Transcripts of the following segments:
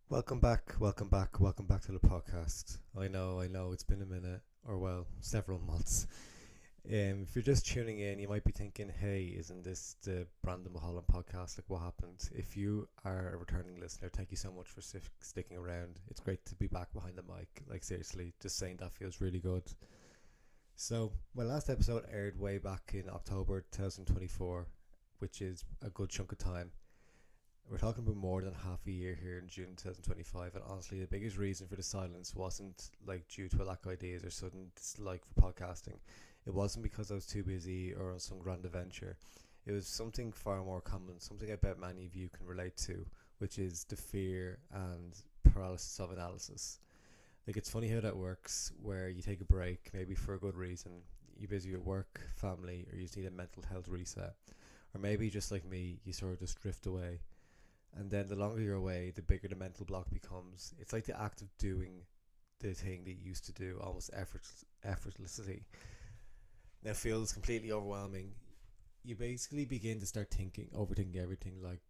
Welcome back to the podcast. I know, it's been a minute, or well, several months. If you're just tuning in, you might be thinking, hey, isn't this the Brandon Mulholland Podcast? Like, what happened? If you are a returning listener, thank you so much for sticking around. It's great to be back behind the mic. Like, seriously, just saying that feels really good. So, my last episode aired way back in October 2024, which is a good chunk of time. We're talking about more than half a year here in June 2025, and honestly, the biggest reason for the silence wasn't like due to a lack of ideas or sudden dislike for podcasting. It wasn't because I was too busy or on some grand adventure. It was something far more common, something I bet many of you can relate to, which is the fear and paralysis of analysis. Like, it's funny how that works, where you take a break, maybe for a good reason. You're busy with work, family, or you just need a mental health reset. Or maybe, just like me, you sort of just drift away, and then the longer you're away, the bigger the mental block becomes. It's like the act of doing the thing that you used to do almost effortlessly now feels completely overwhelming. You basically begin to start overthinking everything. Like,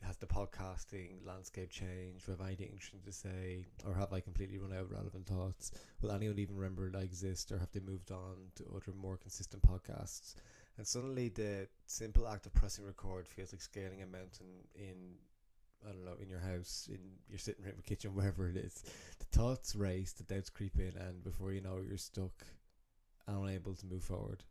has the podcasting landscape changed? Do I have anything interesting to say? Or have I completely run out of relevant thoughts? Will anyone even remember that I exist? Or have they moved on to other more consistent podcasts? And suddenly the simple act of pressing record feels like scaling a mountain in, I don't know, in your house, in your sitting room, kitchen, wherever it is. The thoughts race, the doubts creep in, and before you know it, you're stuck and unable to move forward.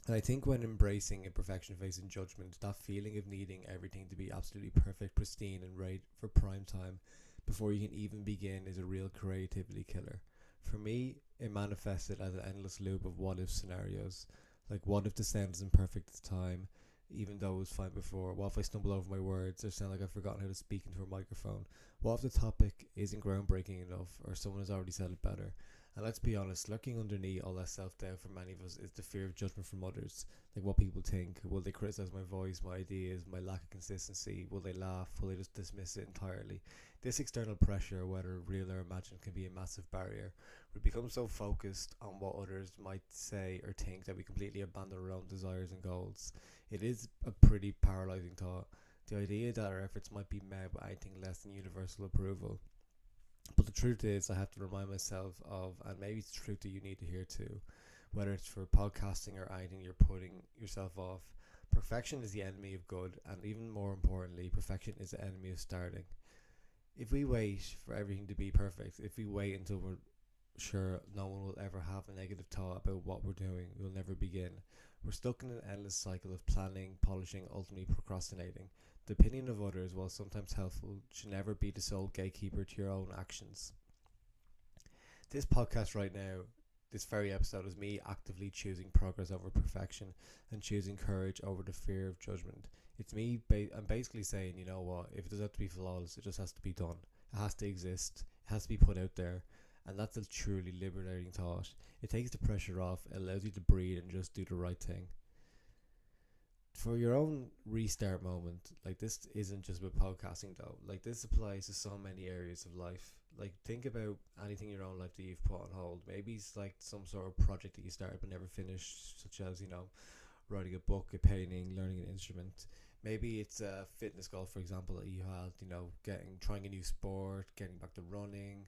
And I think when embracing imperfection, facing judgment, that feeling of needing everything to be absolutely perfect, pristine, and right for prime time before you can even begin is a real creativity killer. For me, it manifested as an endless loop of what if scenarios. Like, what if the sound isn't perfect at the time, even though it was fine before? What if I stumble over my words or sound like I've forgotten how to speak into a microphone? What if the topic isn't groundbreaking enough or someone has already said it better? And let's be honest, lurking underneath all that self-doubt for many of us is the fear of judgment from others. Like, what people think. Will they criticize my voice, my ideas, my lack of consistency? Will they laugh? Will they just dismiss it entirely? This external pressure, whether real or imagined, can be a massive barrier. We become so focused on what others might say or think that we completely abandon our own desires and goals. It is a pretty paralyzing thought. The idea that our efforts might be met with anything less than universal approval. But the truth is, I have to remind myself of, and maybe it's the truth that you need to hear too, whether it's for podcasting or anything you're putting yourself off. Perfection is the enemy of good, and even more importantly, perfection is the enemy of starting. If we wait for everything to be perfect, if we wait until we're sure no one will ever have a negative thought about what we're doing, we'll never begin. We're stuck in an endless cycle of planning, polishing, ultimately procrastinating. The opinion of others, while sometimes helpful, should never be the sole gatekeeper to your own actions. This podcast right now, this very episode, is me actively choosing progress over perfection and choosing courage over the fear of judgment. It's me, I'm basically saying, you know what, if it doesn't have to be flawless, it just has to be done. It has to exist, it has to be put out there, and that's a truly liberating thought. It takes the pressure off, it allows you to breathe and just do the right thing. For your own restart moment, like, this isn't just about podcasting though. Like, this applies to so many areas of life. Like, think about anything in your own life that you've put on hold. Maybe it's like some sort of project that you started but never finished, such as, writing a book, a painting, learning an instrument. Maybe it's a fitness goal, for example, that you had, trying a new sport, getting back to running,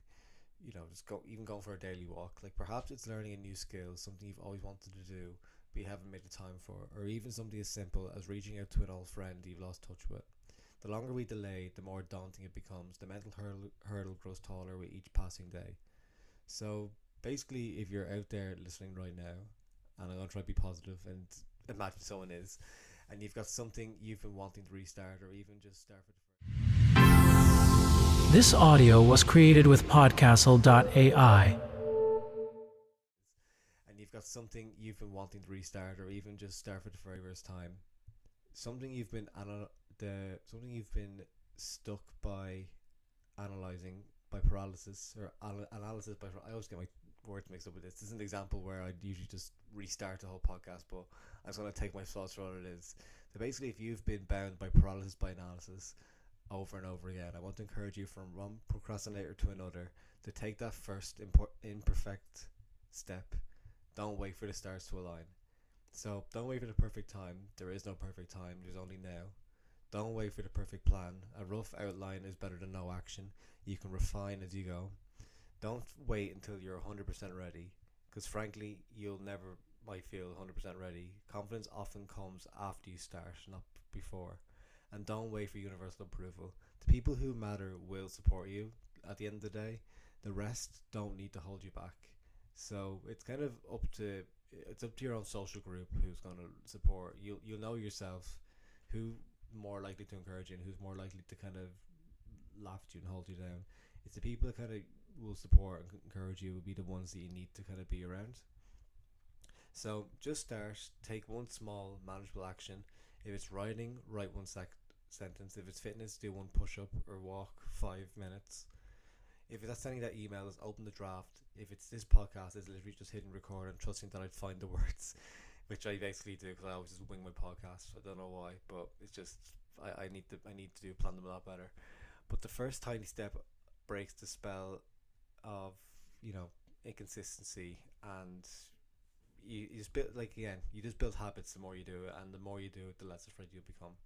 just going for a daily walk. Like, perhaps it's learning a new skill, something you've always wanted to do but you haven't made the time for, or even something as simple as reaching out to an old friend you've lost touch with. The longer we delay, the more daunting it becomes. The mental hurdle grows taller with each passing day. So basically, if you're out there listening right now, and I'm going to try to be positive and imagine someone is, and you've got something you've been wanting to restart or even just start for the first. This audio was created with Podcastle.ai. And you've got something you've been wanting to restart or even just start for the very first time. Something you've been stuck by analyzing by paralysis or analysis by. I always get my words mixed up with this. This is an example where I'd usually just restart the whole podcast, but I'm just going to take my thoughts for what it is. So basically, if you've been bound by paralysis by analysis over and over again, I want to encourage you from one procrastinator to another to take that first imperfect step. Don't wait for the stars to align. So don't wait for the perfect time. There is no perfect time. There's only now. Don't wait for the perfect plan. A rough outline is better than no action. You can refine as you go. Don't wait until you're 100% ready, because frankly, you'll never might feel 100% ready. Confidence often comes after you start, not before. And don't wait for universal approval. The people who matter will support you at the end of the day. The rest don't need to hold you back. So it's kind of up to your own social group who's going to support. You'll know yourself who more likely to encourage you and who's more likely to kind of laugh at you and hold you down. It's the people that kind of will support and encourage you will be the ones that you need to kind of be around. So just start. Take one small manageable action. If it's writing, write one sentence. If it's fitness, do one push-up or walk 5 minutes. If it's sending that email, just open the draft. If it's this podcast, it's literally just hitting record and trusting that I'd find the words, which I basically do because I always just wing my podcast. I don't know why, but it's just I need to plan them a lot better. But the first tiny step breaks the spell of inconsistency, and you just build you just build habits the more you do it, and the more you do it, the less afraid you'll become.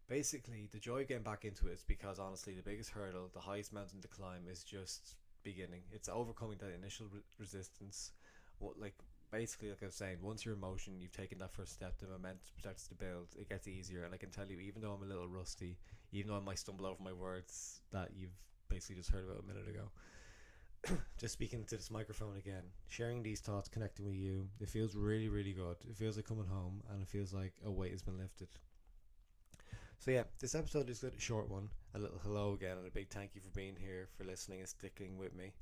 Basically, the joy of getting back into it is because honestly, the biggest hurdle, the highest mountain to climb, is just beginning. It's overcoming that initial resistance. Basically, like I was saying, once you're in motion, you've taken that first step, the momentum starts to build. It gets easier, and I can tell you, even though I'm a little rusty, even though I might stumble over my words that you've basically just heard about a minute ago, just speaking to this microphone again, sharing these thoughts, connecting with you, it feels really, really good. It feels like coming home, and it feels like a weight has been lifted. So yeah, this episode is a short one. A little hello again, and a big thank you for being here, for listening and sticking with me.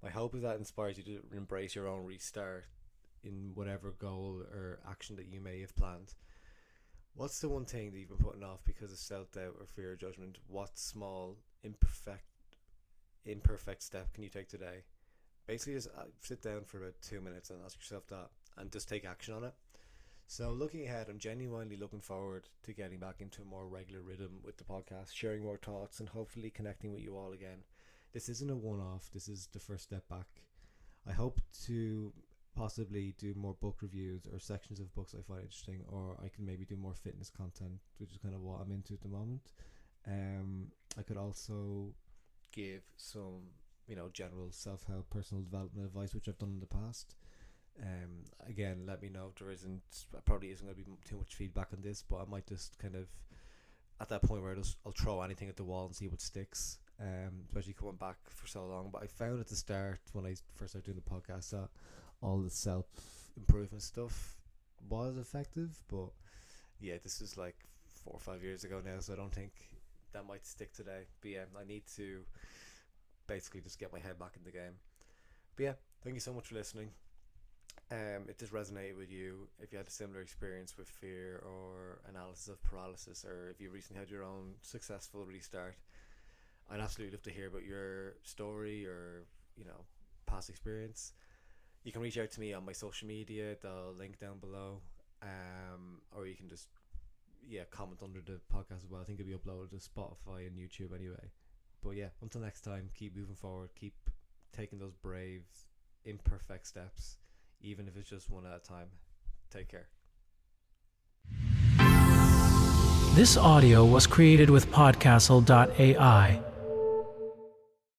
My hope is that inspires you to embrace your own restart in whatever goal or action that you may have planned. What's the one thing that you've been putting off because of self-doubt or fear of judgment? What small, imperfect step can you take today? Basically, just sit down for about 2 minutes and ask yourself that, and just take action on it. So looking ahead, I'm genuinely looking forward to getting back into a more regular rhythm with the podcast, sharing more thoughts, and hopefully connecting with you all again. This isn't a one-off. This is the first step back. I hope to possibly do more book reviews or sections of books I find interesting, or I can maybe do more fitness content, which is kind of what I'm into at the moment. I could also give some, general self-help, personal development advice, which I've done in the past. Again, let me know if there probably isn't going to be too much feedback on this, but I might just kind of at that point where I'll throw anything at the wall and see what sticks, especially coming back for so long. But I found at the start, when I first started doing the podcast, that all the self-improvement stuff was effective, but yeah, this is like 4 or 5 years ago now, so I don't think that might stick today. But yeah, I need to basically just get my head back in the game. But yeah, thank you so much for listening. If this resonated with you, if you had a similar experience with fear or analysis of paralysis, or if you recently had your own successful restart, I'd absolutely love to hear about your story or past experience. You can reach out to me on my social media, the link down below, or you can just comment under the podcast as well. I think it'll be uploaded to Spotify and YouTube anyway. But yeah, until next time, keep moving forward, keep taking those brave, imperfect steps, even if it's just one at a time. Take care. This audio was created with podcastle.ai.